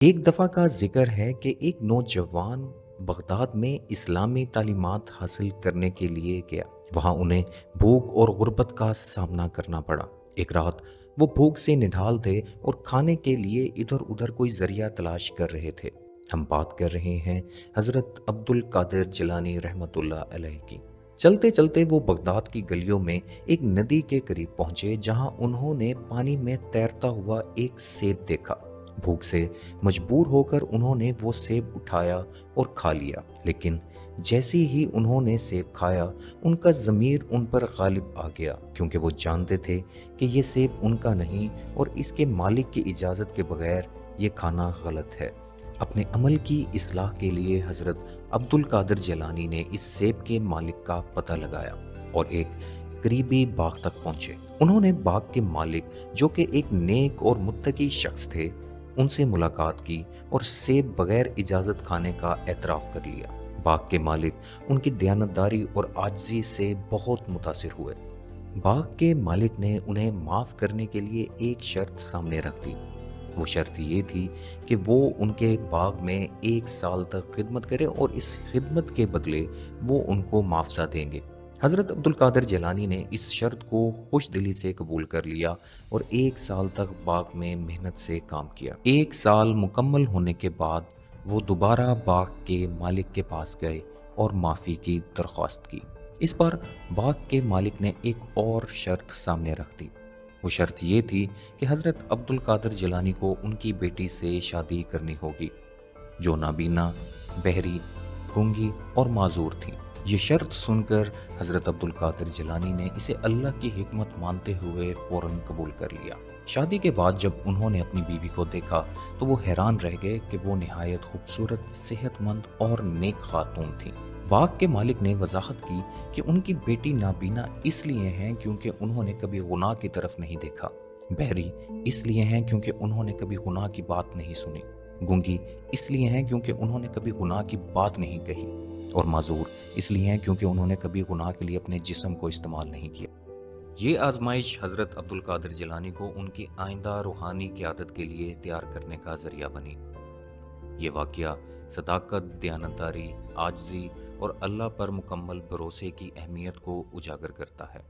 एक दफ़ा का ज़िक्र है कि एक नौजवान बगदाद में इस्लामी तालीमात हासिल करने के लिए गया। वहाँ उन्हें भूख और गुर्बत का सामना करना पड़ा। एक रात वो भूख से निढाल थे और खाने के लिए इधर उधर कोई ज़रिया तलाश कर रहे थे। हम बात कर रहे हैं हज़रत अब्दुल कादिर जिलानी रहमतुल्लाह अलैह की। चलते चलते वो बगदाद की गलियों में एक नदी के करीब पहुंचे, जहां उन्होंने पानी में तैरता हुआ एक सेब देखा। भूख से मजबूर होकर उन्होंने वो सेब उठाया और खा लिया, लेकिन जैसे ही उन्होंने सेब खाया उनका ज़मीर उन पर गालिब आ गया, क्योंकि वो जानते थे कि ये सेब उनका नहीं और इसके मालिक की इजाज़त के बगैर ये खाना गलत है। अपने अमल की इस्लाह के लिए हज़रत अब्दुल कादिर जिलानी ने इस सेब के मालिक का पता लगाया और एक करीबी बाग तक पहुंचे। उन्होंने बाग के मालिक, जो कि एक नेक और मुत्तकी शख्स थे, उनसे मुलाकात की और सेब बगैर इजाज़त खाने का एतराफ़ कर लिया। बाग के मालिक उनकी दयानतदारी और आजिज़ी से बहुत मुतासिर हुए। बाग के मालिक ने उन्हें माफ़ करने के लिए एक शर्त सामने रख दी। वो शर्त ये थी कि वो उनके बाग में 1 साल तक खिदमत करे और इस खिदमत के बदले वो उनको मुआवजा देंगे। हज़रत अब्दुल कादिर जिलानी ने इस शर्त को खुश दिली से कबूल कर लिया और 1 साल तक बाग में मेहनत से काम किया। 1 साल मुकम्मल होने के बाद वो दोबारा बाग के मालिक के पास गए और माफ़ी की दरख्वास्त की। इस बार बाग के मालिक ने एक और शर्त सामने रख दी। वो शर्त ये थी कि हज़रत अब्दुल कादिर जिलानी को उनकी बेटी से शादी करनी होगी, जो नाबीना, बहरी, गूंगी और माजूर थी। ये शर्त सुनकर हज़रत अब्दुल कादिर जिलानी ने इसे अल्लाह की हिकमत मानते हुए फ़ौरन कबूल कर लिया। शादी के बाद जब उन्होंने अपनी बीवी को देखा तो वो हैरान रह गए कि वो निहायत खूबसूरत, सेहतमंद और नेक खातून थी। बाग के मालिक ने वजाहत की कि उनकी बेटी नाबीना इसलिए हैं क्योंकि उन्होंने कभी गुनाह की तरफ नहीं देखा, बहरी इसलिए हैं क्योंकि उन्होंने कभी गुनाह की बात नहीं सुनी, गूंगी इसलिए हैं क्योंकि उन्होंने कभी गुनाह की बात नहीं कही, और माजूर इसलिए हैं क्योंकि उन्होंने कभी गुनाह के लिए अपने जिस्म को इस्तेमाल नहीं किया। ये आजमाइश हज़रत अब्दुल कादिर जिलानी को उनकी आइंदा रूहानी क़यादत के लिए तैयार करने का ज़रिया बनी। ये वाक़या सदाकत, दयानतदारी, आजिज़ी और अल्लाह पर मुकम्मल भरोसे की अहमियत को उजागर करता है।